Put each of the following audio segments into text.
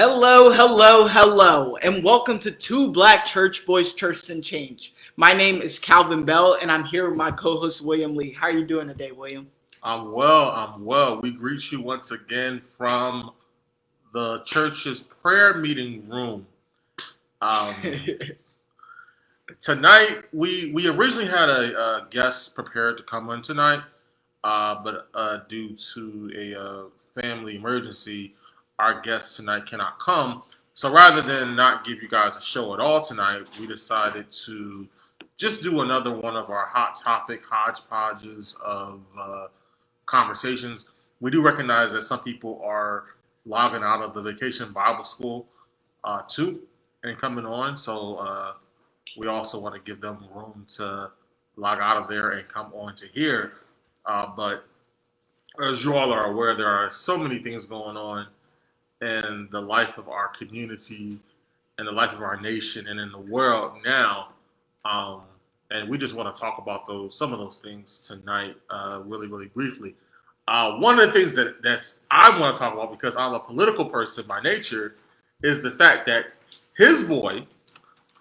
Hello, hello, hello, and welcome to Two Black Church Boys Church and Change. My name is Calvin Bell, and I'm here with my co-host William Lee. How are you doing today, William? I'm well. We greet you once again from the church's prayer meeting room. Um, Tonight, we originally had a guest prepared to come in tonight, but due to a family emergency, our guest tonight cannot come. So rather than not give you guys a show at all tonight, we decided to just do another one of our hot topic hodgepodges of conversations. We do recognize that some people are logging out of the Vacation Bible School too and coming on. So we also want to give them room to log out of there and come on to here. But as you all are aware, there are so many things going on in the life of our community and the life of our nation and in the world now. Um, and we just want to talk about some of those things tonight, really, really briefly. One of the things that's I want to talk about, because I'm a political person by nature, is the fact that his boy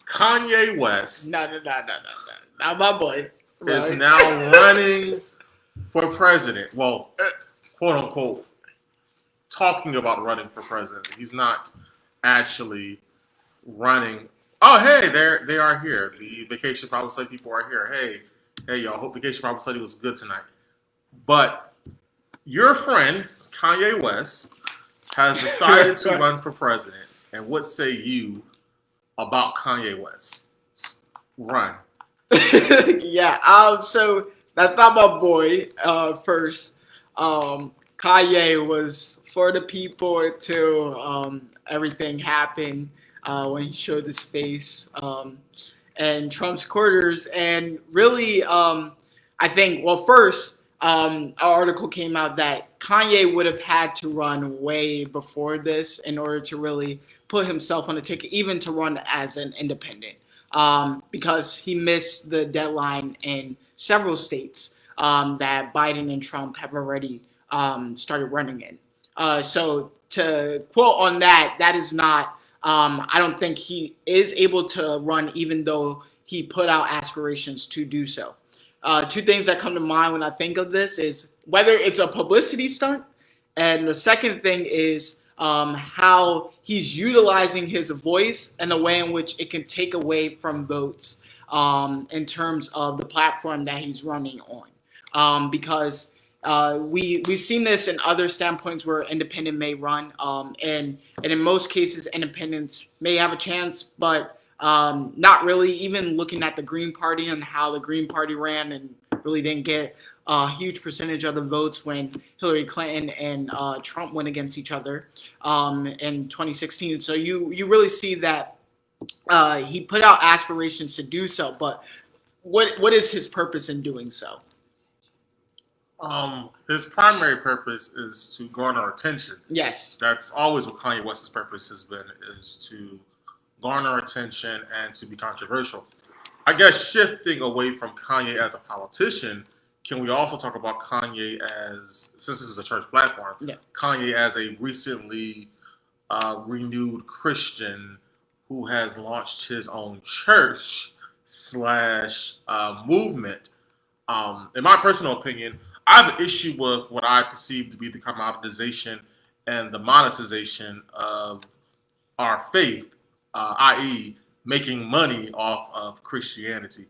Kanye West Not my boy. is Right. now running for president. Well, quote unquote, talking about running for president. He's not actually running. Oh, hey, they are here. The Vacation Bible Study people are here. Hey, y'all. Hope Vacation Bible Study was good tonight. But your friend Kanye West has decided to run for president. And what say you about Kanye West? Run. Yeah. So that's not my boy. First, Kanye was for the people until everything happened when he showed his face and Trump's quarters. And really, I think, well, first, an article came out that Kanye would have had to run way before this in order to really put himself on the ticket, even to run as an independent, because he missed the deadline in several states that Biden and Trump have already started running in. So to quote on that, that is not. I don't think he is able to run, even though he put out aspirations to do so. Two things that come to mind when I think of this is whether it's a publicity stunt, and the second thing is how he's utilizing his voice in a way in which it can take away from votes in terms of the platform that he's running on. Because we've seen this in other standpoints where independent may run, and in most cases independents may have a chance, but not really. Even looking at the Green Party and how the Green Party ran and really didn't get a huge percentage of the votes when Hillary Clinton and Trump went against each other in 2016. So you really see that he put out aspirations to do so, but what is his purpose in doing so? His primary purpose is to garner attention. Yes. That's always what Kanye West's purpose has been, is to garner attention and to be controversial. I guess shifting away from Kanye as a politician, can we also talk about Kanye as, since this is a church platform, Yeah. Kanye as a recently renewed Christian who has launched his own church slash movement? In my personal opinion, I have an issue with what I perceive to be the commoditization and the monetization of our faith, i.e., making money off of Christianity.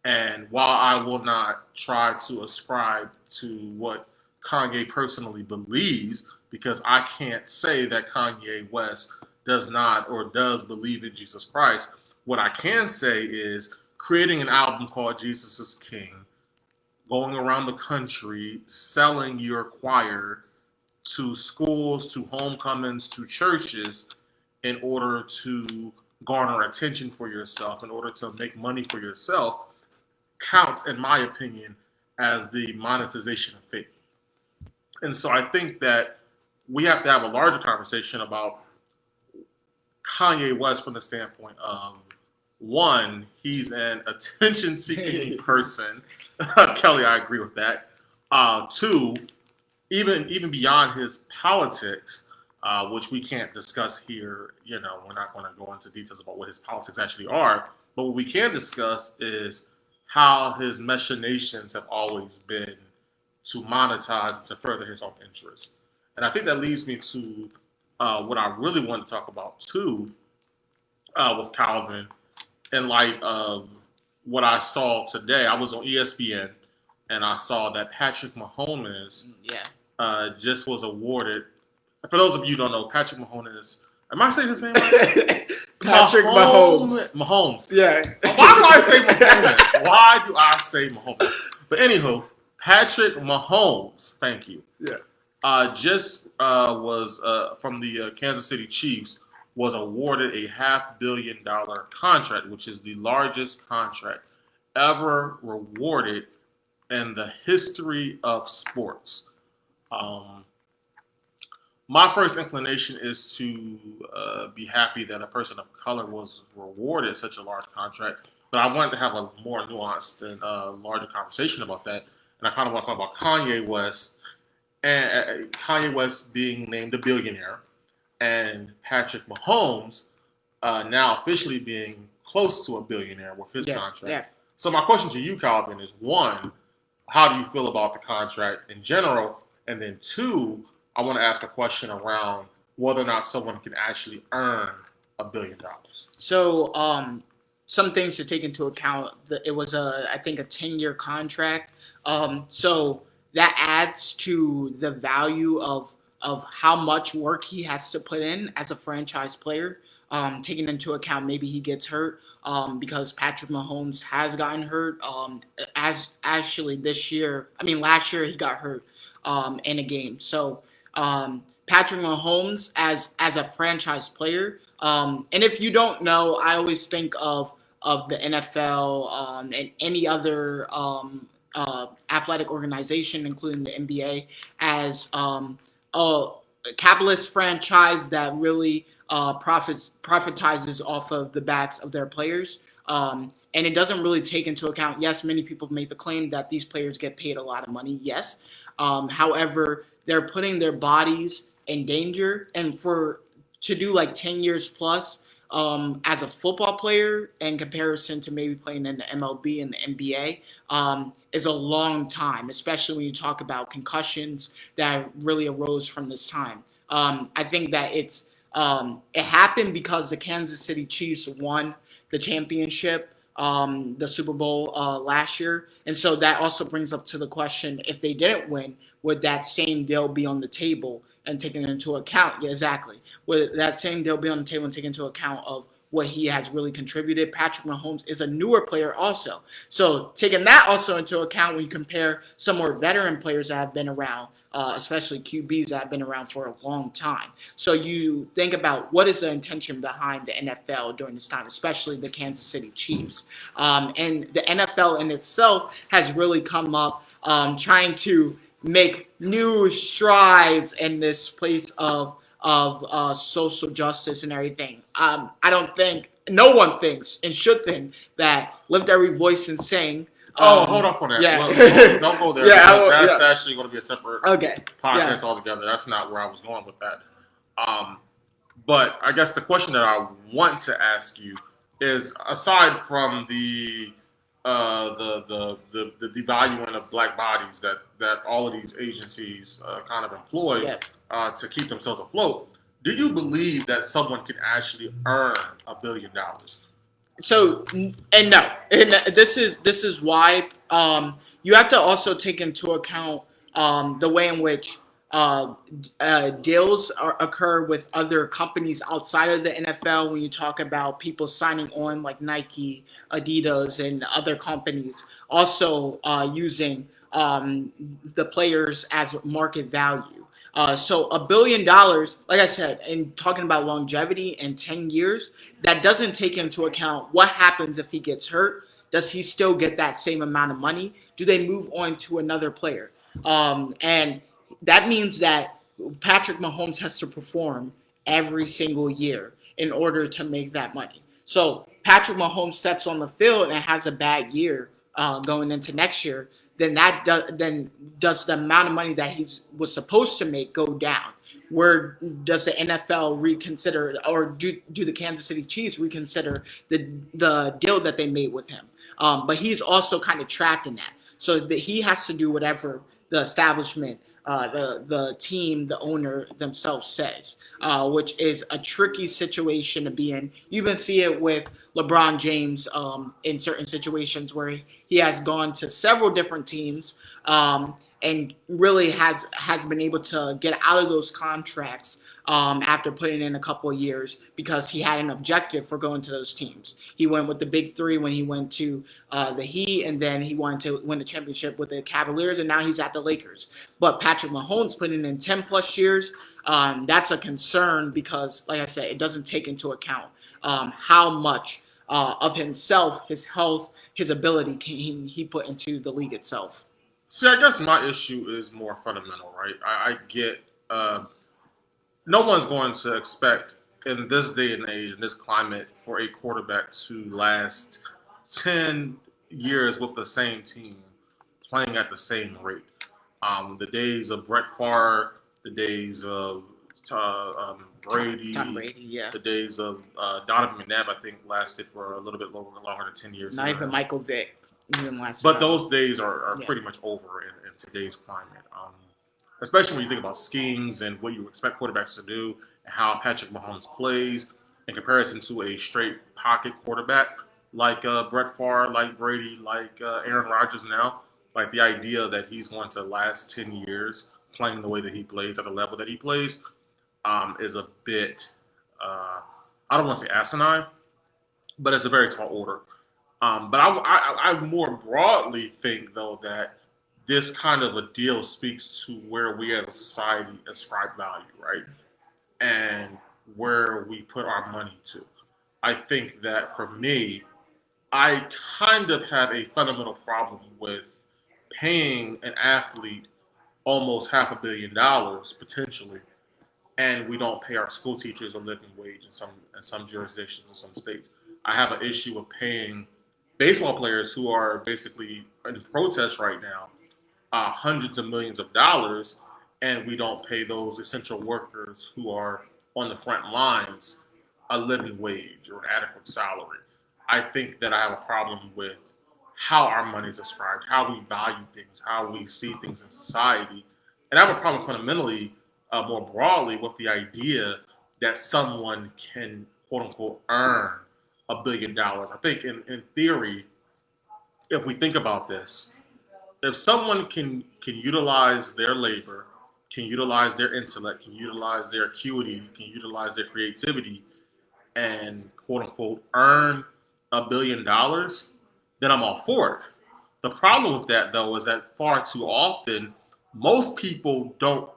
And while I will not try to ascribe to what Kanye personally believes, because I can't say that Kanye West does not or does believe in Jesus Christ, what I can say is creating an album called Jesus is King, going around the country selling your choir to schools, to homecomings, to churches in order to garner attention for yourself, in order to make money for yourself, counts, in my opinion, as the monetization of faith. And so I think that we have to have a larger conversation about Kanye West from the standpoint of, one, he's an attention-seeking person. Kelly, I agree with that. Two, even beyond his politics, which we can't discuss here. We're not going to go into details about what his politics actually are. But what we can discuss is how his machinations have always been to monetize and to further his own interests. And I think that leads me to what I really want to talk about too, with Calvin, in light of what I saw today. I was on ESPN and I saw that Patrick Mahomes just was awarded. For those of you who don't know, Patrick Mahomes. Am I saying his name right? Patrick Mahomes. Mahomes. Yeah. Why do I say Mahomes? Why do I say Mahomes? But anywho, Patrick Mahomes. Thank you. Yeah. Just was from the Kansas City Chiefs, was awarded a $500 million contract, which is the largest contract ever rewarded in the history of sports. My first inclination is to be happy that a person of color was rewarded such a large contract, but I wanted to have a more nuanced and larger conversation about that. And I kind of want to talk about Kanye West, and Kanye West being named a billionaire, and Patrick Mahomes now officially being close to a billionaire with his contract. Yeah. So my question to you, Calvin, is one, how do you feel about the contract in general? And then two, I want to ask a question around whether or not someone can actually earn $1 billion. So, some things to take into account. It was I think a 10-year contract. So that adds to the value of how much work he has to put in as a franchise player. Taking into account maybe he gets hurt, because Patrick Mahomes has gotten hurt. As actually last year he got hurt in a game. So Patrick Mahomes as a franchise player. And if you don't know, I always think of the NFL and any other athletic organization, including the NBA, as a capitalist franchise that really profitizes off of the backs of their players. And it doesn't really take into account, yes, many people make the claim that these players get paid a lot of money, yes. However, they're putting their bodies in danger, and to do like 10 years plus as a football player in comparison to maybe playing in the MLB and the NBA is a long time, especially when you talk about concussions that really arose from this time. I think that it happened because the Kansas City Chiefs won the championship, the Super Bowl last year. And so that also brings up to the question, if they didn't win, would that same deal be on the table and taken into account? Yeah, exactly. Would that same deal be on the table and taken into account of what he has really contributed? Patrick Mahomes is a newer player also. So taking that also into account when you compare some more veteran players that have been around, especially QBs that have been around for a long time. So you think about what is the intention behind the NFL during this time, especially the Kansas City Chiefs. And the NFL in itself has really come up trying to make new strides in this place of social justice and everything. I don't think, no one thinks and should think that lift every voice and sing. Hold on for that. Yeah. Well, don't go there. That's actually going to be a separate podcast altogether. That's not where I was going with that. But I guess the question that I want to ask you is, aside from the devaluing of black bodies that all of these agencies kind of employ to keep themselves afloat, do you believe that someone can actually earn $1 billion? So, and no, and this is why you have to also take into account the way in which deals occur with other companies outside of the NFL. When you talk about people signing on like Nike, Adidas, and other companies, also using the players as market value. So $1 billion, like I said, in talking about longevity and 10 years, that doesn't take into account what happens if he gets hurt. Does he still get that same amount of money? Do they move on to another player? And that means that Patrick Mahomes has to perform every single year in order to make that money. So Patrick Mahomes steps on the field and has a bad year going into next year, then then does the amount of money that he was supposed to make go down? Where does the NFL reconsider, or do the Kansas City Chiefs reconsider the deal that they made with him? But he's also kind of trapped in that, so that he has to do whatever the establishment, the team, the owner themselves says, which is a tricky situation to be in. You even see it with LeBron James in certain situations where he has gone to several different teams, and really has been able to get out of those contracts after putting in a couple of years, because he had an objective for going to those teams. He went with the big three when he went to the Heat, and then he wanted to win the championship with the Cavaliers, and now he's at the Lakers. But Patrick Mahomes putting in 10 plus years, that's a concern, because, like I said, it doesn't take into account how much of himself, his health, his ability he put into the league itself. See, I guess my issue is more fundamental, right? I get no one's going to expect in this day and age, in this climate, for a quarterback to last 10 years with the same team playing at the same rate. The days of Brett Favre, the days of Brady, Tom Brady, yeah. the days of Donovan McNabb, I think, lasted for a little bit longer than 10 years. Not even Michael Vick. But those days are Yeah. pretty much over in today's climate. Especially when you think about schemes and what you expect quarterbacks to do and how Patrick Mahomes plays in comparison to a straight pocket quarterback like Brett Favre, like Brady, like Aaron Rodgers now. Like the idea that he's going to last 10 years playing the way that he plays at the level that he plays is a bit, I don't want to say asinine, but it's a very tall order. But I more broadly think, though, that this kind of a deal speaks to where we as a society ascribe value, right? And where we put our money to. I think that for me, I kind of have a fundamental problem with paying an athlete almost $500 million potentially, and we don't pay our school teachers a living wage in some jurisdictions in some states. I have an issue with paying baseball players who are basically in protest right now hundreds of millions of dollars, and we don't pay those essential workers who are on the front lines a living wage or an adequate salary. I think that I have a problem with how our money is ascribed, how we value things, how we see things in society. And I have a problem fundamentally, more broadly, with the idea that someone can, quote unquote, earn $1 billion. I think in theory, if we think about this, if someone can utilize their labor, can utilize their intellect, can utilize their acuity, can utilize their creativity, and quote unquote earn $1 billion, then I'm all for it. The problem with that, though, is that far too often most people don't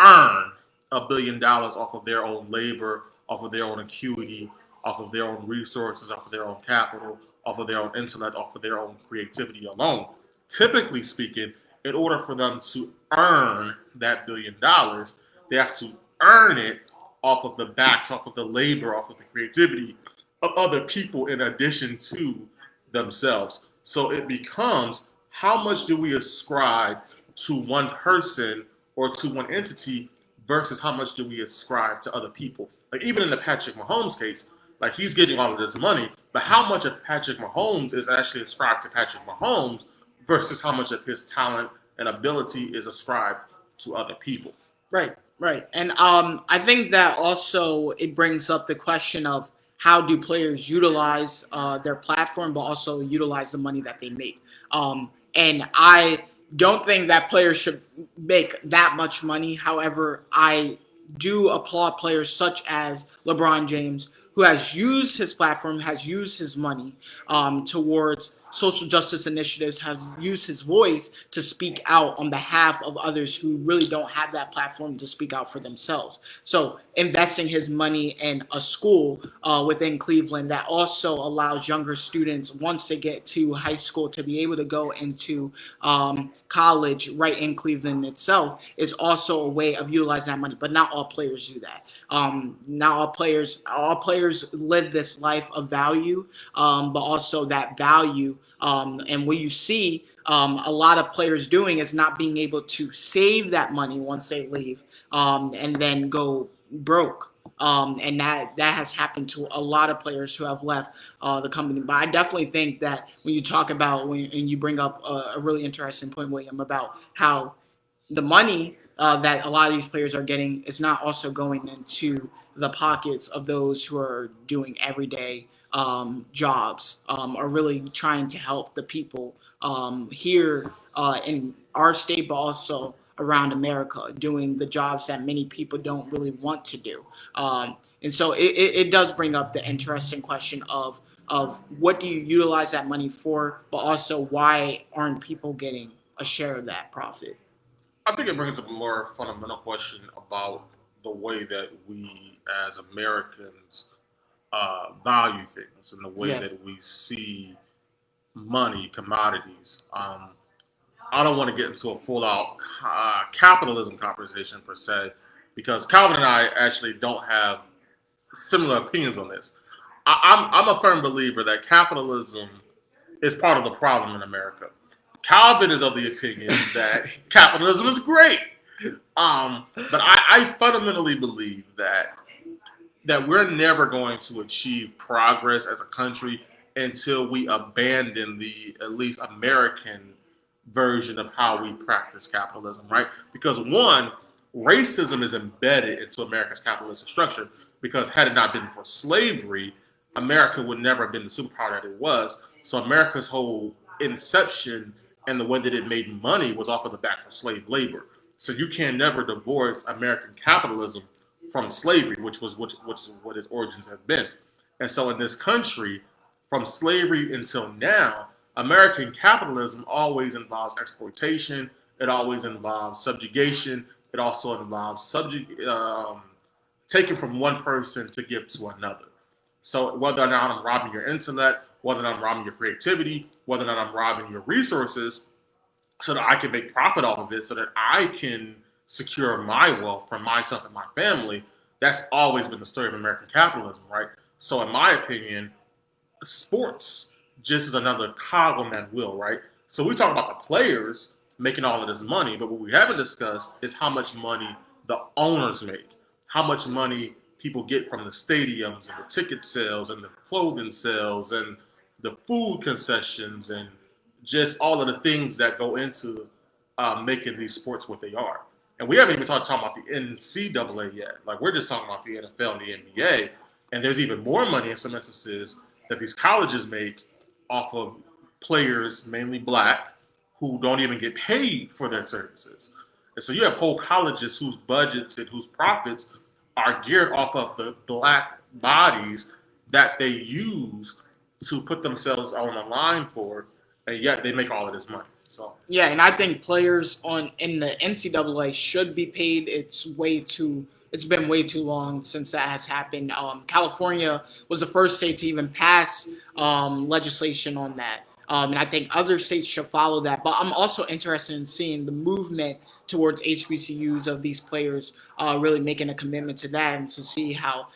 earn $1 billion off of their own labor, off of their own acuity, off of their own resources, off of their own capital, off of their own intellect, off of their own creativity alone. Typically speaking, in order for them to earn that $1 billion, they have to earn it off of the backs, off of the labor, off of the creativity of other people in addition to themselves. So it becomes, how much do we ascribe to one person or to one entity versus how much do we ascribe to other people? Like even in the Patrick Mahomes case, like he's getting all of this money, but how much of Patrick Mahomes is actually ascribed to Patrick Mahomes versus how much of his talent and ability is ascribed to other people? Right, right. And I think that also it brings up the question of how do players utilize their platform, but also utilize the money that they make. And I don't think that players should make that much money. However, I do applaud players such as LeBron James, who has used his platform, has used his money towards social justice initiatives, has used his voice to speak out on behalf of others who really don't have that platform to speak out for themselves. So investing his money in a school within Cleveland that also allows younger students, once they get to high school, to be able to go into college right in Cleveland itself is also a way of utilizing that money. But not all players do that. Not all players live this life of value, but also that value And what you see a lot of players doing is not being able to save that money once they leave, and then go broke. And that has happened to a lot of players who have left the company. But I definitely think that when you talk about and you bring up a really interesting point, William, about how the money that a lot of these players are getting is not also going into the pockets of those who are doing everyday jobs, are really trying to help the people here in our state, but also around America, doing the jobs that many people don't really want to do. And so it does bring up the interesting question of what do you utilize that money for, but also why aren't people getting a share of that profit? I think it brings up a more fundamental question about the way that we as Americans value things and the way Yeah. that we see money, commodities. I don't want to get into a full out capitalism conversation per se, because Calvin and I actually don't have similar opinions on this. I'm a firm believer that capitalism is part of the problem in America. Calvin is of the opinion that capitalism is great. But I fundamentally believe that we're never going to achieve progress as a country until we abandon the at least American version of how we practice capitalism, right? Because one, racism is embedded into America's capitalistic structure. Because had it not been for slavery, America would never have been the superpower that it was. So America's whole inception and the way that it made money was off of the backs of slave labor. So you can never divorce American capitalism from slavery, which is what its origins have been. And so in this country, from slavery until now, American capitalism always involves exploitation. It always involves subjugation. It also involves taking from one person to give to another. So whether or not I'm robbing your intellect, whether or not I'm robbing your creativity, whether or not I'm robbing your resources, so that I can make profit off of it, so that I can secure my wealth for myself and my family. That's always been the story of American capitalism, right? So in my opinion, sports just is another cog on that wheel, right? So we talk about the players making all of this money, but what we haven't discussed is how much money the owners make, how much money people get from the stadiums and the ticket sales and the clothing sales and the food concessions and just all of the things that go into making these sports what they are. And we haven't even talked about the NCAA yet. Like we're just talking about the NFL and the NBA. And there's even more money in some instances that these colleges make off of players, mainly black, who don't even get paid for their services. And so you have whole colleges whose budgets and whose profits are geared off of the black bodies that they use to put themselves on the line for, and yet they make all of this money. So Yeah, and I think players on in the NCAA should be paid. It's been way too long since that has happened. California was the first state to even pass legislation on that. And I think other states should follow that. But I'm also interested in seeing the movement towards HBCUs of these players really making a commitment to that, and to see how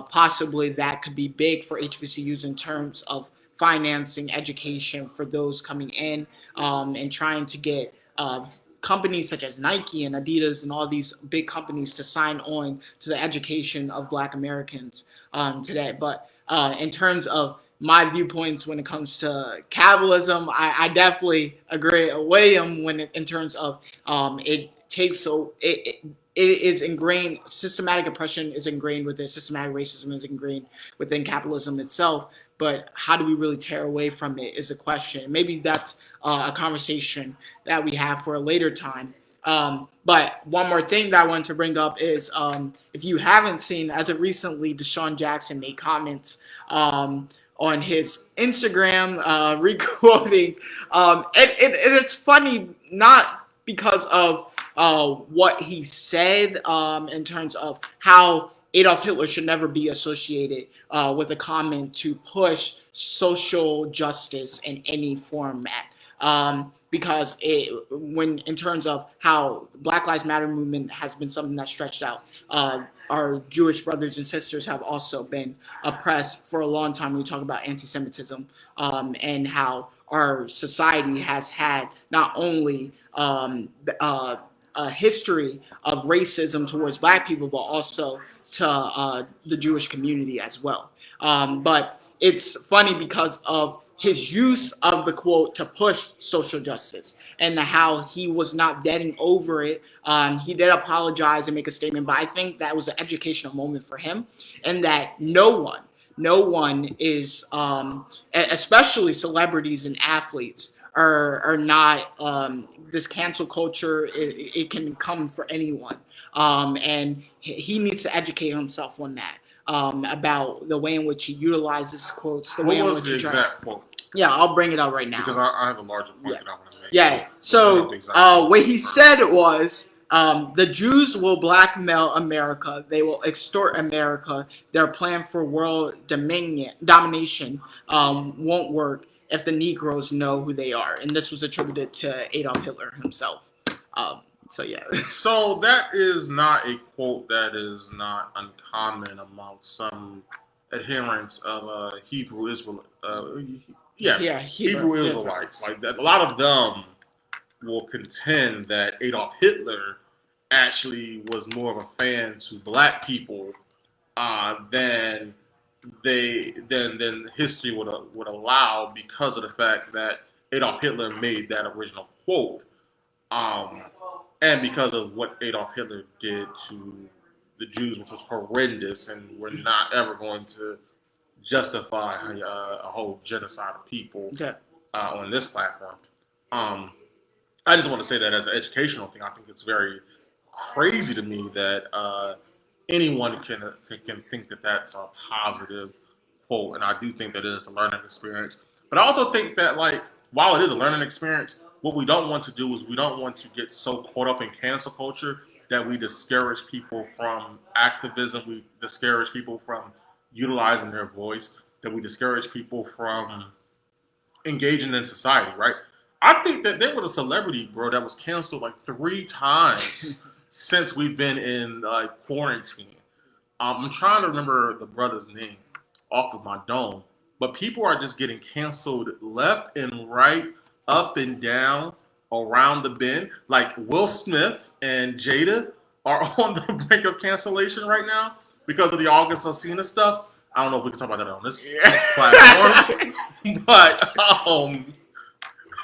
possibly that could be big for HBCUs in terms of financing education for those coming in, and trying to get companies such as Nike and Adidas and all these big companies to sign on to the education of Black Americans today. But in terms of my viewpoints when it comes to capitalism, I definitely agree with William in terms of it takes so it is ingrained. Systematic oppression is ingrained within systematic racism is ingrained within capitalism itself. But how do we really tear away from it is a question. Maybe that's a conversation that we have for a later time. But one more thing that I wanted to bring up is if you haven't seen, as of recently, Deshaun Jackson made comments on his Instagram, re-quoting. And it's funny, not because of what he said in terms of how Adolf Hitler should never be associated with a comment to push social justice in any format. Because when in terms of how Black Lives Matter movement has been something that's stretched out, our Jewish brothers and sisters have also been oppressed for a long time. We talk about anti-Semitism and how our society has had not only a history of racism towards black people, but also to the Jewish community as well. But it's funny because of his use of the quote to push social justice and how he was not getting over it. He did apologize and make a statement, but I think that was an educational moment for him, and that no one is, especially celebrities and athletes, are not. This cancel culture, it can come for anyone, and he needs to educate himself on that. About the way in which he utilizes quotes, the What way in was which the he tries. exact quote? Yeah, I'll bring it up right now. Because I have a larger point Yeah. that I want to make. Yeah. So, So what he said was, the Jews will blackmail America. They will extort America. Their plan for world domination won't work if the Negroes know who they are. And this was attributed to Adolf Hitler himself. So yeah. So that is not a quote that is not uncommon among some adherents of Hebrew Israel. Yeah, Hebrew Israelites. Like that, a lot of them will contend that Adolf Hitler actually was more of a fan to black people than than history would allow, because of the fact that Adolf Hitler made that original quote, and because of what Adolf Hitler did to the Jews, which was horrendous, and we're not ever going to justify a whole genocide of people Yeah. on this platform. I just want to say that as an educational thing, I think it's very crazy to me that anyone can think that that's a positive quote, and I do think that it is a learning experience. But I also think that, like, while it is a learning experience, what we don't want to do is we don't want to get so caught up in cancel culture that we discourage people from activism, we discourage people from utilizing their voice, that we discourage people from engaging in society, right? I think that there was a celebrity, bro, that was canceled like 3 times since we've been in quarantine. I'm trying to remember the brother's name off of my dome, but people are just getting canceled left and right, up and down, around the bend. Like Will Smith and Jada are on the brink of cancellation right now because of the August Alsina stuff. I don't know if we can talk about that on this platform, but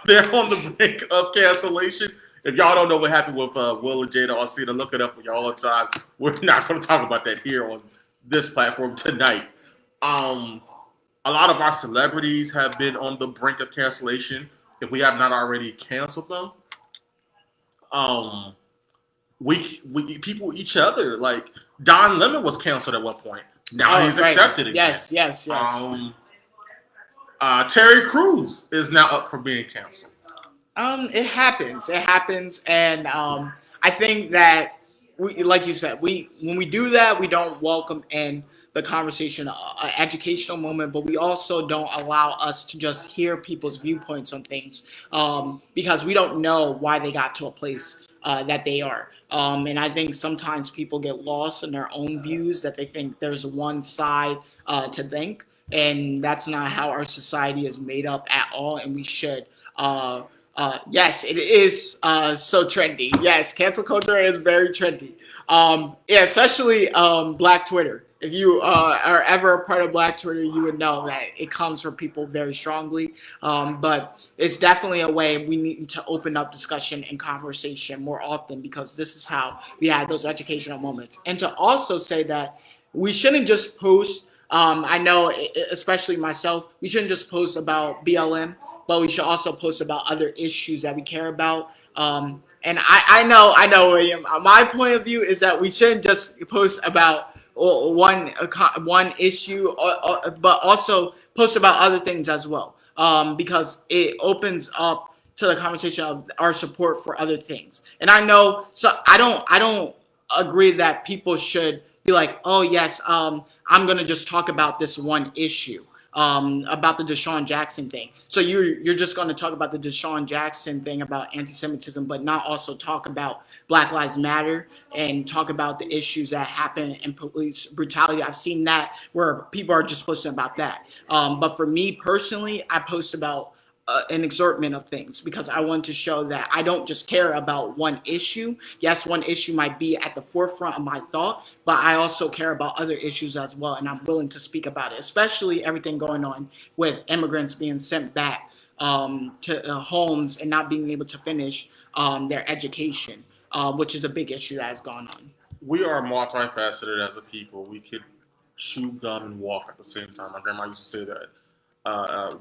they're on the brink of cancellation. If y'all don't know what happened with Will and Jada Alsina, look it up for y'all all the time. We're not going to talk about that here on this platform tonight. A lot of our celebrities have been on the brink of cancellation. If we have not already canceled them, we people each other. Like Don Lemon was canceled at one point. Now he's accepted again. Yes. Terry Crews is now up for being canceled. It happens, and I think that we, like you said, when we do that, we don't welcome in the conversation, an educational moment, but we also don't allow us to just hear people's viewpoints on things, because we don't know why they got to a place that they are. And I think sometimes people get lost in their own views, that they think there's one side to think, and that's not how our society is made up at all. And we should. Yes, it is so trendy. Yes, cancel culture is very trendy. Yeah, especially Black Twitter. If you are ever a part of Black Twitter, you would know that it comes from people very strongly. But it's definitely a way we need to open up discussion and conversation more often, because this is how we had those educational moments. And to also say that we shouldn't just post. I know, especially myself, we shouldn't just post about BLM, but we should also post about other issues that we care about. And I know, William. My point of view is that we shouldn't just post about one issue, but also post about other things as well, because it opens up to the conversation of our support for other things. And I know, so I don't agree that people should be like, oh yes, I'm gonna just talk about this one issue. About the Deshaun Jackson thing. So you're just going to talk about the Deshaun Jackson thing about anti-Semitism, but not also talk about Black Lives Matter and talk about the issues that happen in police brutality. I've seen that where people are just posting about that. But for me personally, I post about an exortment of things because I want to show that I don't just care about one issue. Yes, one issue might be at the forefront of my thought, but I also care about other issues as well, and I'm willing to speak about it, especially everything going on with immigrants being sent back to homes and not being able to finish their education, which is a big issue that has gone on. We are multifaceted as a people. We could chew gum and walk at the same time. My grandma used to say that.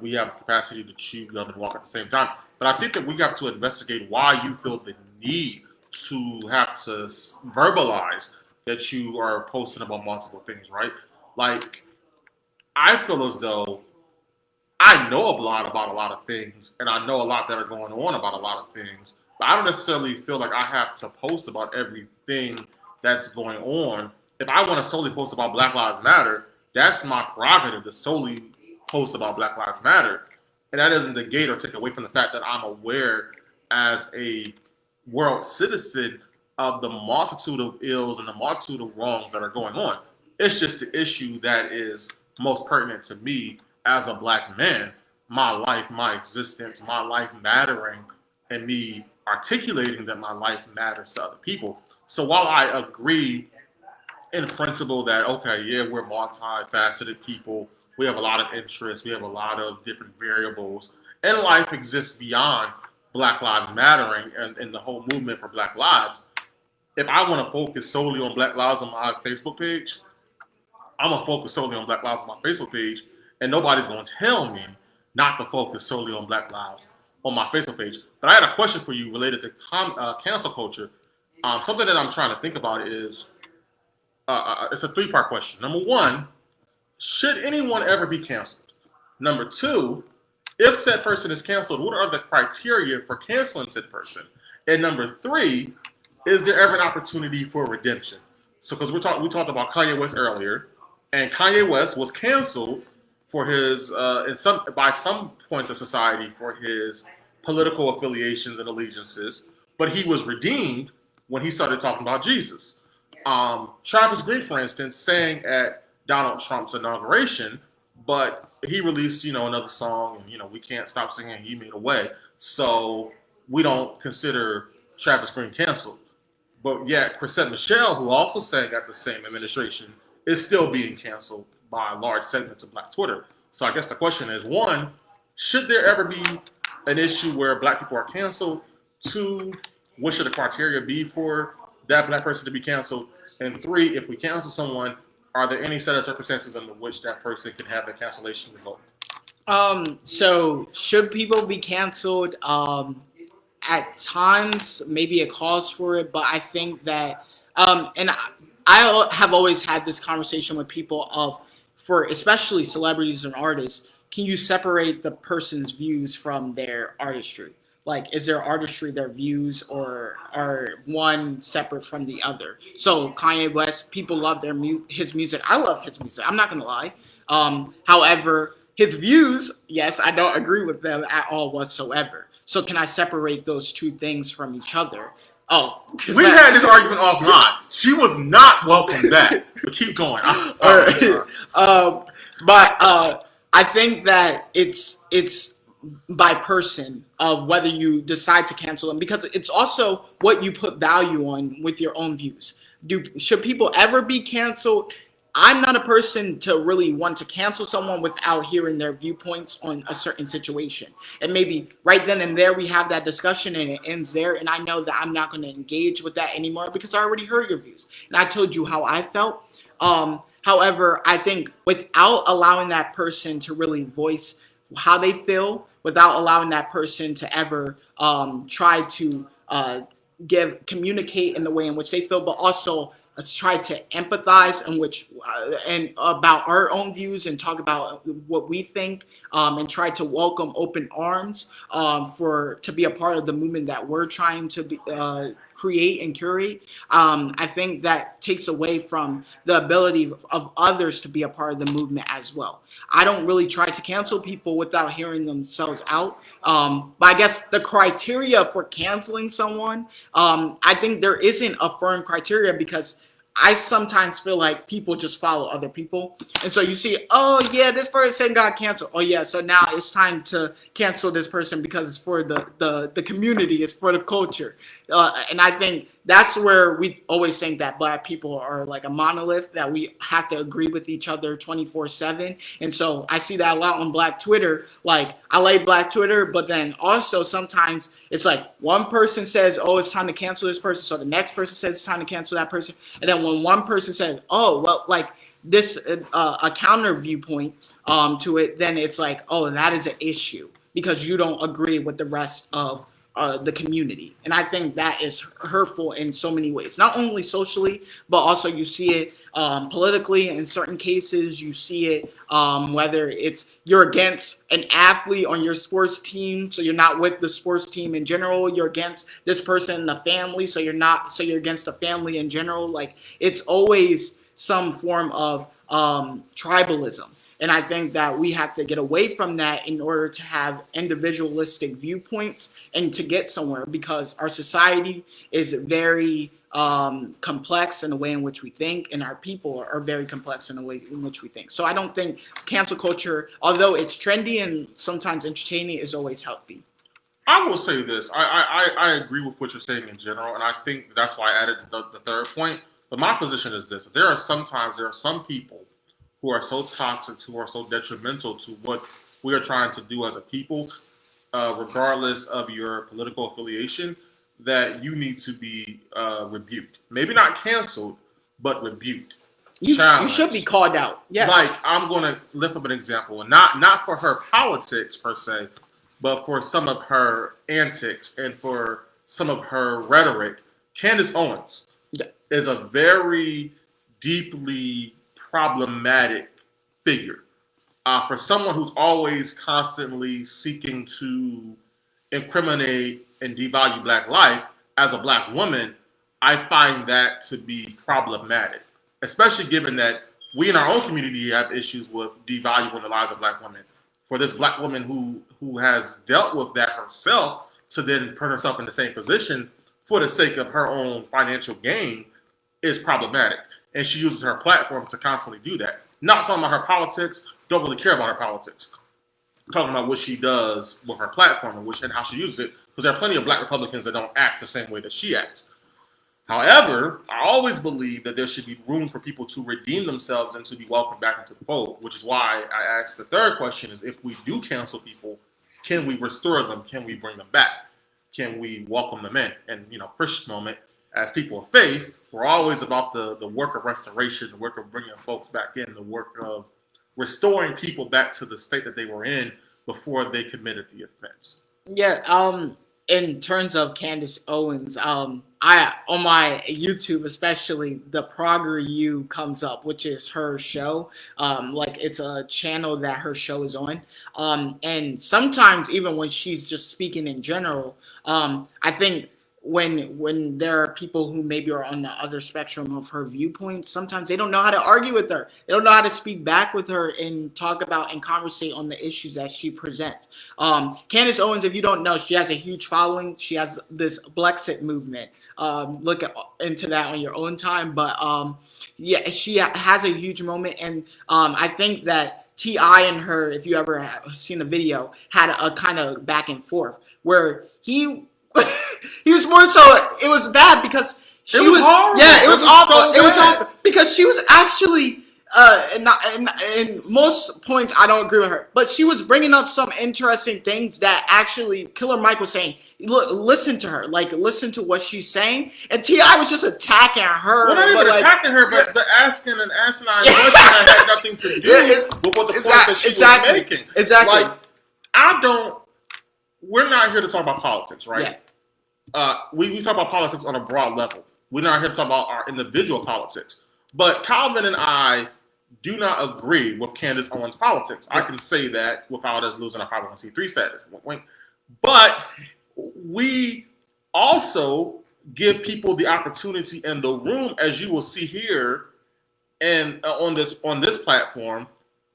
We have the capacity to chew gum and walk at the same time. But I think that we have to investigate why you feel the need to have to verbalize that you are posting about multiple things, right? Like, I feel as though I know a lot about a lot of things, and I know a lot that are going on about a lot of things, but I don't necessarily feel like I have to post about everything that's going on. If I want to solely post about Black Lives Matter, that's my prerogative to solely post about Black Lives Matter. And that doesn't negate or take away from the fact that I'm aware as a world citizen of the multitude of ills and the multitude of wrongs that are going on. It's just the issue that is most pertinent to me as a black man, my life, my existence, my life mattering, and me articulating that my life matters to other people. So while I agree in principle that, okay, yeah, we're multifaceted people, we have a lot of interests, we have a lot of different variables, and life exists beyond Black Lives Mattering and the whole movement for Black Lives. If I want to focus solely on Black Lives on my Facebook page, I'm gonna focus solely on Black Lives on my Facebook page, and nobody's gonna tell me not to focus solely on Black Lives on my Facebook page. But I had a question for you related to cancel culture. Something that I'm trying to think about is it's a three-part question. Number one, should anyone ever be canceled? Number two, if said person is canceled, what are the criteria for canceling said person? And number three, is there ever an opportunity for redemption? So, because we talked about Kanye West earlier, and Kanye West was canceled for his, by some points of society, for his political affiliations and allegiances, but he was redeemed when he started talking about Jesus. Travis Green, for instance, sang at Donald Trump's inauguration, but he released, another song, and we can't stop singing "He Made a Way," so we don't consider Travis Green canceled. But yet, Chrisette Michele, who also sang at the same administration, is still being canceled by large segments of Black Twitter. So I guess the question is: one, should there ever be an issue where Black people are canceled? Two, what should the criteria be for that Black person to be canceled? And three, if we cancel someone, are there any set of circumstances under which that person can have their cancellation revoked? So should people be canceled? At times, maybe it calls for it, but I think that, and I have always had this conversation with people for especially celebrities and artists, can you separate the person's views from their artistry? Like, is their artistry their views, or are one separate from the other? So Kanye West, people love his music. I love his music. I'm not gonna lie. However, his views, yes, I don't agree with them at all whatsoever. So can I separate those two things from each other? Oh, we had this argument offline. She was not welcome back. But keep going. But I think that it's by person of whether you decide to cancel them, because it's also what you put value on with your own views. Should people ever be canceled? I'm not a person to really want to cancel someone without hearing their viewpoints on a certain situation. And maybe right then and there we have that discussion and it ends there. And I know that I'm not going to engage with that anymore because I already heard your views. And I told you how I felt. However, I think without allowing that person to really voice how they feel, without allowing that person to ever try to communicate in the way in which they feel, but also let's try to empathize and about our own views and talk about what we think, and try to welcome open arms to be a part of the movement that we're trying to create and curate. I think that takes away from the ability of others to be a part of the movement as well. I don't really try to cancel people without hearing themselves out. But I guess the criteria for canceling someone, I think there isn't a firm criteria, because I sometimes feel like people just follow other people. And so you see, oh yeah, this person got canceled. Oh yeah, so now it's time to cancel this person because it's for the community, it's for the culture. And I think that's where we always think that black people are like a monolith, that we have to agree with each other 24/7. And so I see that a lot on Black Twitter. Like, I like Black Twitter, but then also sometimes it's like one person says, oh, it's time to cancel this person. So the next person says it's time to cancel that person. And then when one person says, oh, well, like this, a counter viewpoint to it, then it's like, oh, that is an issue because you don't agree with the rest of the community. And I think that is hurtful in so many ways, not only socially, but also you see it politically in certain cases. You see it whether it's you're against an athlete on your sports team, so you're not with the sports team in general. You're against this person in the family, so you're against the family in general. Like, it's always some form of tribalism. And I think that we have to get away from that in order to have individualistic viewpoints and to get somewhere, because our society is very complex in the way in which we think, and our people are very complex in the way in which we think. So I don't think cancel culture, although it's trendy and sometimes entertaining, is always healthy. I will say this. I agree with what you're saying in general, and I think that's why I added the third point. But my position is this. There are some people who are so toxic, who are so detrimental to what we are trying to do as a people, regardless of your political affiliation, that you need to be rebuked. Maybe not canceled, but rebuked. You should be called out. Yes. Like, I'm going to lift up an example, and not for her politics per se, but for some of her antics and for some of her rhetoric. Candace Owens is a very deeply problematic figure. For someone who's always constantly seeking to incriminate and devalue black life, as a black woman, I find that to be problematic, especially given that we in our own community have issues with devaluing the lives of black women. For this black woman who has dealt with that herself to then put herself in the same position for the sake of her own financial gain is problematic. And she uses her platform to constantly do that. Not talking about her politics, don't really care about her politics. I'm talking about what she does with her platform and how she uses it, because there are plenty of black Republicans that don't act the same way that she acts. However, I always believe that there should be room for people to redeem themselves and to be welcomed back into the fold, which is why I asked the third question is, if we do cancel people, can we restore them? Can we bring them back? Can we welcome them in? And, Christian moment, as people of faith, we're always about the work of restoration, the work of bringing folks back in, the work of restoring people back to the state that they were in before they committed the offense. Yeah, in terms of Candace Owens, I on my YouTube especially, the Progress U comes up, which is her show. Like, it's a channel that her show is on. And sometimes even when she's just speaking in general, I think when there are people who maybe are on the other spectrum of her viewpoints, sometimes they don't know how to argue with her. They don't know how to speak back with her and talk about and conversate on the issues that she presents. Candace Owens, if you don't know, she has a huge following. She has this Blexit movement. Look into that on your own time. But yeah, she has a huge moment. And I think that T.I. and her, if you ever have seen the video, had a kind of back and forth where he was more so, it was bad because she was horrible. Yeah, it was awful. So it was awful because she was actually in most points I don't agree with her, but she was bringing up some interesting things that actually Killer Mike was saying. Look, listen to her, like, listen to what she's saying, and T.I. was just attacking her. Well, not even attacking her, but asking an asinine question that had nothing to do with what the point that she was making. Exactly. Like, we're not here to talk about politics, right? Yeah. We talk about politics on a broad level. We're not here to talk about our individual politics. But Calvin and I do not agree with Candace Owens' politics. Yeah. I can say that without us losing our 501c3 status. But we also give people the opportunity in the room, as you will see here and on this platform,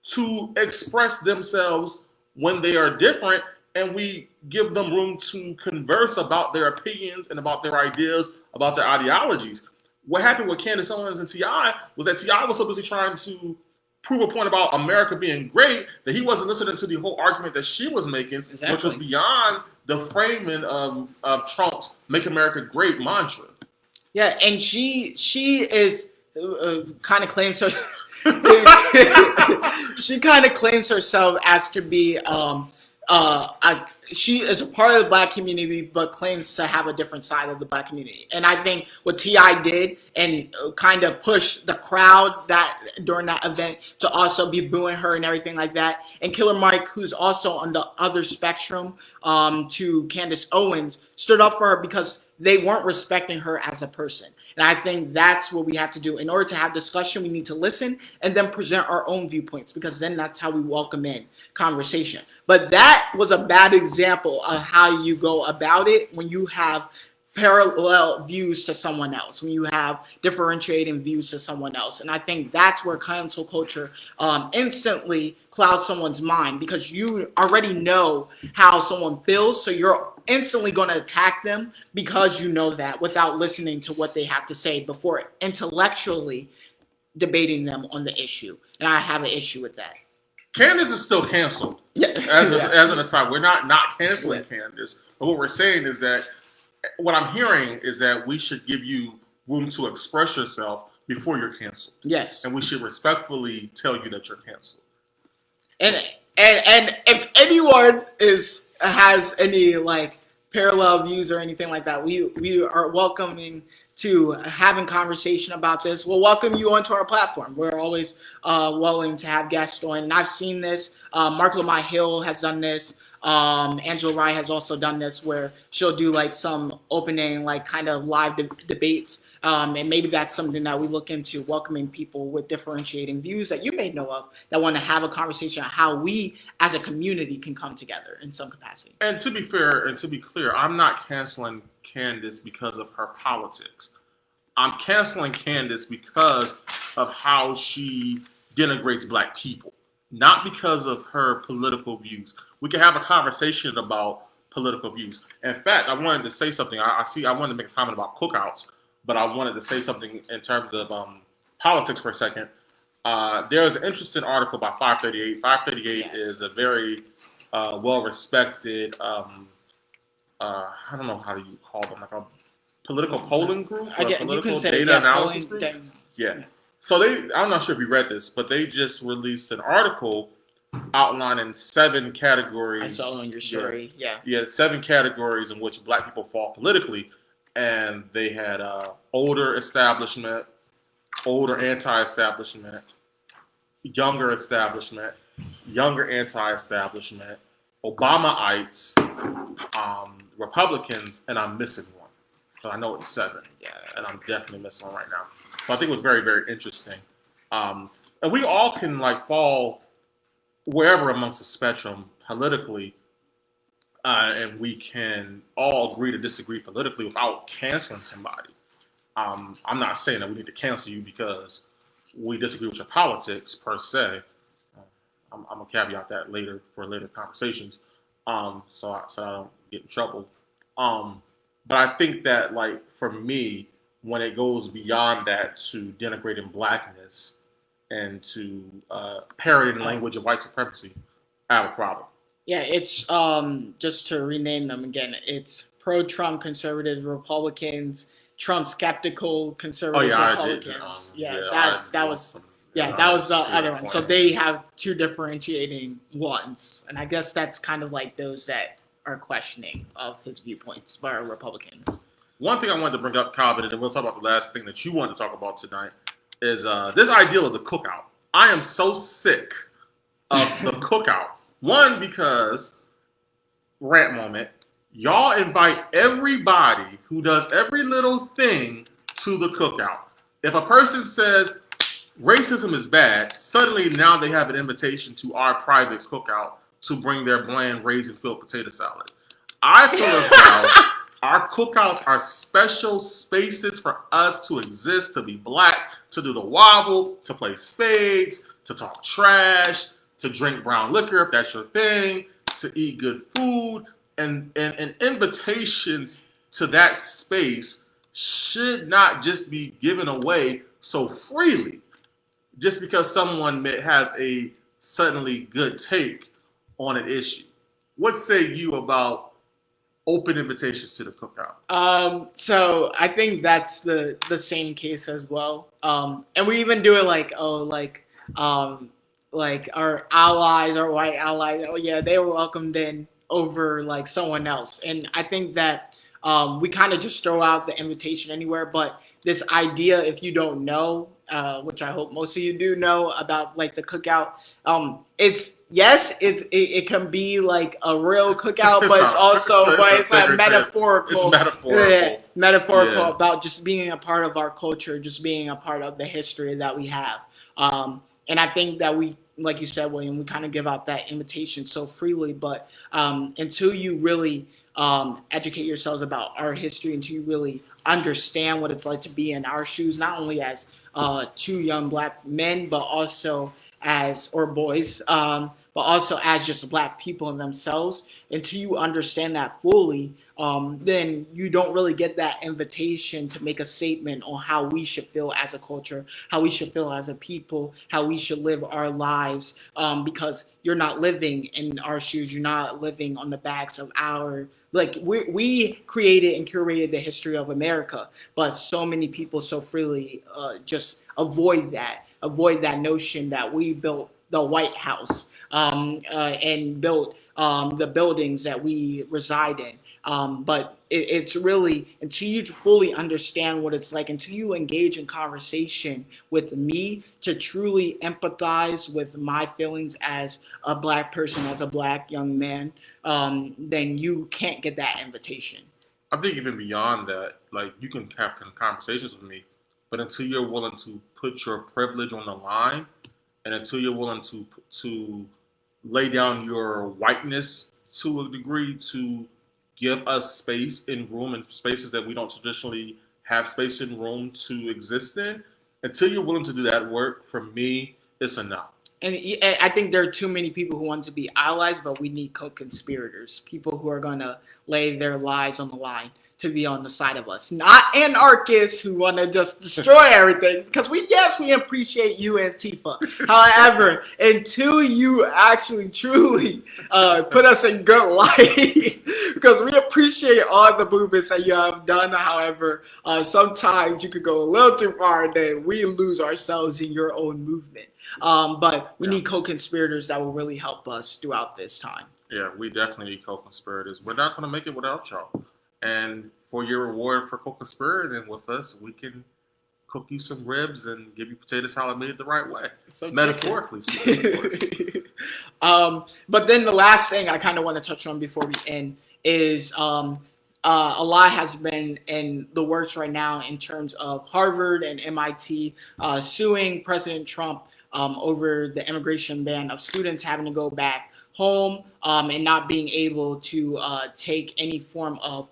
to express themselves when they are different, and we give them room to converse about their opinions and about their ideas, about their ideologies. what happened with Candace Owens and T.I. was that T.I. was so busy trying to prove a point about America being great that he wasn't listening to the whole argument that she was making, Exactly. which was beyond the framing of Trump's "Make America Great" mantra. Yeah, and she is kind of claims her. She kind of claims herself as to be she is a part of the black community, but claims to have a different side of the black community. And I think what T.I. did and kind of pushed the crowd that during that event to also be booing her and everything like that. And Killer Mike, who's also on the other spectrum to Candace Owens, stood up for her because they weren't respecting her as a person. And I think that's what we have to do. In order to have discussion, we need to listen and then present our own viewpoints, because then that's how we welcome in conversation. But that was a bad example of how you go about it when you have parallel views to someone else, when you have differentiating views to someone else. And I think that's where cancel culture instantly clouds someone's mind, because you already know how someone feels, so you're instantly going to attack them because you know that, without listening to what they have to say before intellectually debating them on the issue. And I have an issue with that. Candace is still canceled. Yeah. As an aside, we're not canceling Candace, but what we're saying is that what I'm hearing is that we should give you room to express yourself before you're canceled. Yes. And we should respectfully tell you that you're canceled. And if anyone has any like parallel views or anything like that, we are welcoming to having conversation about this. We'll welcome you onto our platform. We're always willing to have guests on. And I've seen this. Mark Lamont Hill has done this. Angela Rye has also done this, where she'll do like some opening, like kind of live debates. And maybe that's something that we look into, welcoming people with differentiating views that you may know of that want to have a conversation on how we as a community can come together in some capacity. And to be fair and to be clear, I'm not canceling Candace because of her politics. I'm canceling Candace because of how she denigrates black people, not because of her political views. We can have a conversation about political views. In fact, I wanted to say something. I wanted to make a comment about cookouts, but I wanted to say something in terms of politics for a second. There's an interesting article by 538. 538 yes. is a very well-respected, I don't know how do you call them, like a political polling group, or political data analysis group. Yeah. So I'm not sure if you read this, but they just released an article outlining 7 categories. I saw on your story. Yeah. 7 categories in which black people fall politically. And they had older establishment, older anti-establishment, younger establishment, younger anti-establishment, Obamaites, Republicans, and I'm missing one. So I know it's 7. Yeah, and I'm definitely missing one right now. So I think it was very, very interesting. And we all can like fall wherever amongst the spectrum politically. And we can all agree to disagree politically without canceling somebody. I'm not saying that we need to cancel you because we disagree with your politics per se. I'm gonna caveat that later for later conversations, so I don't get in trouble. But I think that, like, for me, when it goes beyond that to denigrating blackness and to parroting language of white supremacy, I have a problem. Yeah, it's just to rename them again. It's pro-Trump conservative Republicans, Trump skeptical conservative Republicans. That was the other one. So they have 2 differentiating ones, and I guess that's kind of like those that are questioning of his viewpoints by Republicans. One thing I wanted to bring up, Calvin, and then we'll talk about the last thing that you wanted to talk about tonight, is this ideal of the cookout. I am so sick of the cookout. One, because, rant moment, y'all invite everybody who does every little thing to the cookout. If a person says racism is bad, suddenly now they have an invitation to our private cookout to bring their bland raisin-filled potato salad. I feel as though our cookouts are special spaces for us to exist, to be black, to do the wobble, to play spades, to talk trash, to drink brown liquor if that's your thing, to eat good food, and invitations to that space should not just be given away so freely just because someone has a suddenly good take on an issue. What say you about open invitations to the cookout? So I think that's the same case as well. And we even do it um, like our allies, our white allies. Oh yeah, they were welcomed in over like someone else. And I think that we kind of just throw out the invitation anywhere. But this idea, if you don't know, which I hope most of you do know about like the cookout, it's yes, it can be like a real cookout, but it's also but it's like It's metaphorical. metaphorical. Yeah, metaphorical Yeah. about just being a part of our culture, just being a part of the history that we have. And I think that we, like you said, William, we kind of give out that invitation so freely, but until you really educate yourselves about our history, until you really understand what it's like to be in our shoes, not only as two young black men, but also as or boys, but also as just black people in themselves. Until you understand that fully, then you don't really get that invitation to make a statement on how we should feel as a culture, how we should feel as a people, how we should live our lives, because you're not living in our shoes. You're not living on the backs of our like we created and curated the history of America, but so many people so freely just avoid that notion that we built the White House and built the buildings that we reside in. But it's really until you fully understand what it's like, until you engage in conversation with me to truly empathize with my feelings as a black person, as a black young man, then you can't get that invitation. I think even beyond that, like you can have conversations with me, but until you're willing to put your privilege on the line, and until you're willing to lay down your whiteness to a degree to give us space in room and spaces that we don't traditionally have space in room to exist in, until you're willing to do that work, for me, it's a no. And I think there are too many people who want to be allies, but we need co-conspirators, people who are going to lay their lives on the line to be on the side of us, not anarchists who want to just destroy everything. Because we appreciate you, Antifa. However, until you actually truly put us in good light, because we appreciate all the movements that you have done. However, sometimes you could go a little too far, and then we lose ourselves in your own movement. But we need co-conspirators that will really help us throughout this time. Yeah, we definitely need co-conspirators. We're not going to make it without y'all. And for your reward for co-conspirating with us, we can cook you some ribs and give you potato salad made the right way. So metaphorically speaking, of course. But then the last thing I kind of want to touch on before we end is a lot has been in the works right now in terms of Harvard and MIT suing President Trump over the immigration ban of students having to go back home and not being able to take any form of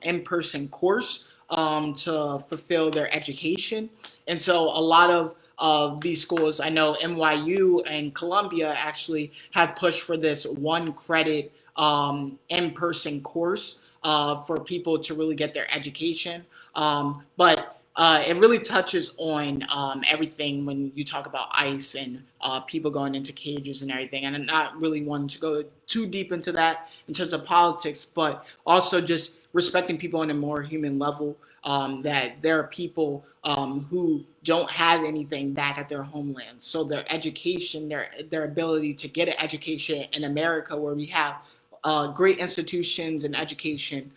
in-person course to fulfill their education. And so a lot of these schools, I know NYU and Columbia actually have pushed for this one credit in-person course for people to really get their education. But it really touches on everything when you talk about ICE and people going into cages and everything. And I'm not really wanting to go too deep into that in terms of politics, but also just respecting people on a more human level. That there are people who don't have anything back at their homeland. So their education, their ability to get an education in America, where we have great institutions and education,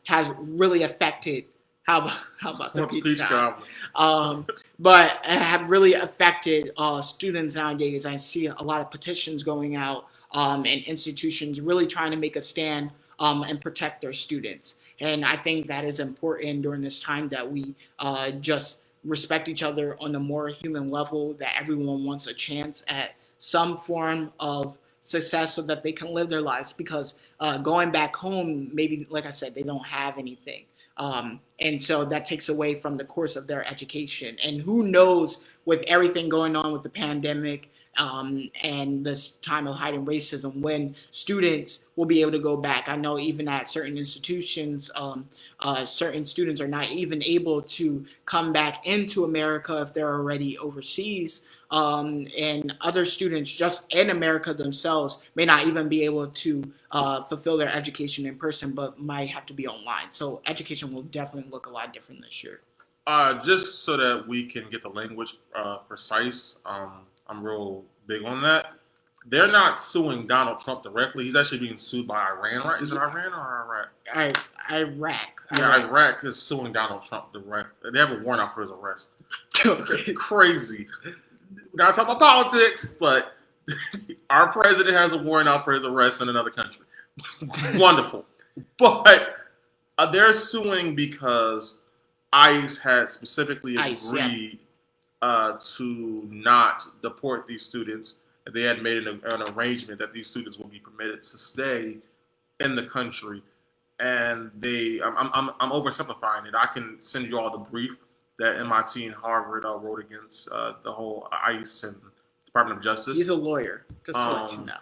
has really affected. How about the peach cobbler? But have really affected students nowadays. I see a lot of petitions going out and institutions really trying to make a stand and protect their students. And I think that is important during this time that we just respect each other on a more human level, that everyone wants a chance at some form of success so that they can live their lives, because going back home, maybe, like I said, they don't have anything. And so that takes away from the course of their education. And who knows, with everything going on with the pandemic and this time of heightened racism when students will be able to go back. I know even at certain institutions, certain students are not even able to come back into America if they're already overseas. And other students just in America themselves may not even be able to fulfill their education in person, but might have to be online. So education will definitely look a lot different this year. Just so that we can get the language precise, I'm real big on that. They're not suing Donald Trump directly. He's actually being sued by Iran, right? Is it Iran or Iraq? Iraq. Yeah, Iraq is suing Donald Trump directly. They have a warrant out for his arrest. Crazy. We're not talking about politics, but our president has a warrant out for his arrest in another country. Wonderful. But they're suing because ICE had specifically agreed to not deport these students. They had made an arrangement that these students will be permitted to stay in the country. And I'm oversimplifying it. I can send you all the brief that MIT and Harvard wrote against the whole ICE and Department of Justice. He's a lawyer, just to let you know.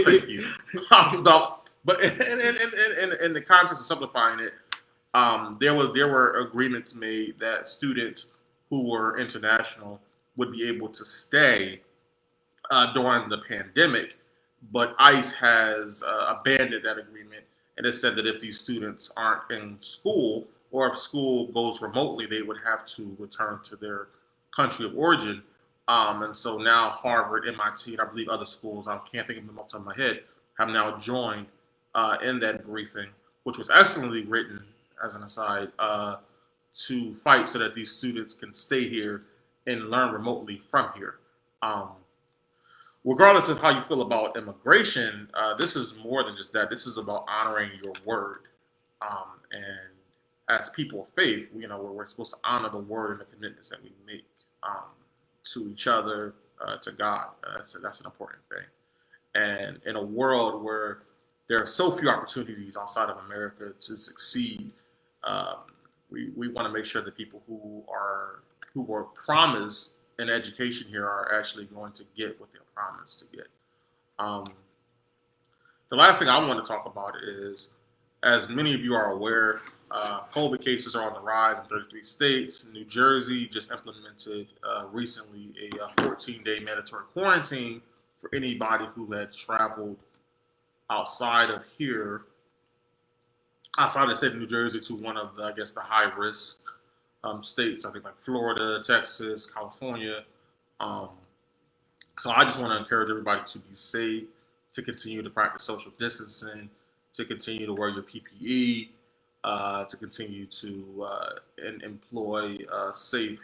Thank you. But in the context of simplifying it, there were agreements made that students who were international would be able to stay during the pandemic, but ICE has abandoned that agreement and has said that if these students aren't in school or if school goes remotely, they would have to return to their country of origin. And so now Harvard, MIT, and I believe other schools, I can't think of them off the top of my head, have now joined in that briefing, which was excellently written, as an aside, to fight so that these students can stay here and learn remotely from here. Regardless of how you feel about immigration, this is more than just that. This is about honoring your word. And as people of faith, we're supposed to honor the word and the commitments that we make to each other, to God. That's an important thing. And in a world where there are so few opportunities outside of America to succeed, we want to make sure that people who were promised an education here are actually going to get what they're promised to get. The last thing I want to talk about is, as many of you are aware, COVID cases are on the rise in 33 states. New Jersey just implemented recently a 14-day mandatory quarantine for anybody who had traveled outside of here, outside of the state of New Jersey, to one of the high-risk states, I think like Florida, Texas, California. So I just want to encourage everybody to be safe, to continue to practice social distancing, to continue to wear your PPE, to continue to employ safe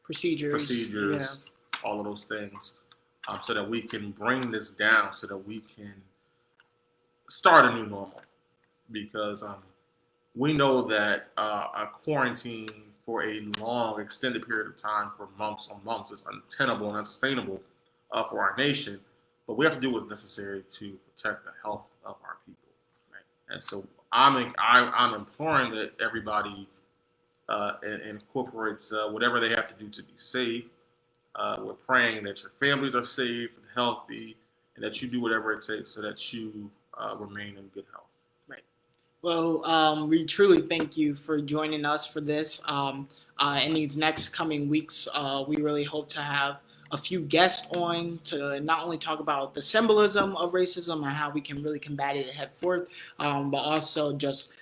procedures, yeah. All of those things, so that we can bring this down, so that we can start a new normal. Because we know that a quarantine for a long, extended period of time, for months on months, is untenable and unsustainable for our nation. But we have to do what's necessary to protect the health of our people. Right? And so I'm imploring that everybody incorporates whatever they have to do to be safe. We're praying that your families are safe and healthy, and that you do whatever it takes so that you remain in good health. Right. Well, we truly thank you for joining us for this. In these next coming weeks, we really hope to have a few guests on to not only talk about the symbolism of racism and how we can really combat it and head forth, but also just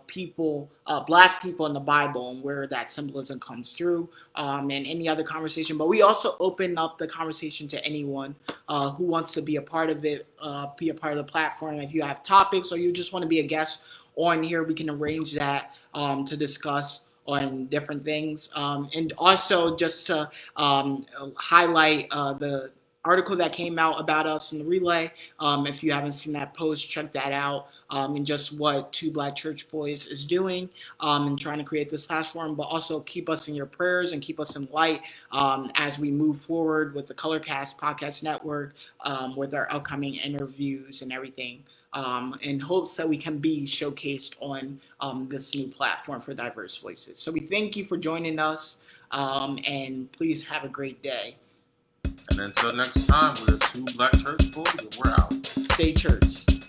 people, Black people in the Bible and where that symbolism comes through, and any other conversation. But we also open up the conversation to anyone who wants to be a part of it, be a part of the platform. If you have topics or you just want to be a guest on here, we can arrange that to discuss on different things. And also just to highlight the article that came out about us in the Relay. If you haven't seen that post, check that out. And just what Two Black Church Boys is doing and trying to create this platform, but also keep us in your prayers and keep us in light as we move forward with the Colorcast Podcast Network, with our upcoming interviews and everything, in hopes that we can be showcased on this new platform for diverse voices. So we thank you for joining us, and please have a great day. And until next time, we're two black church boys, and we're out. Stay church.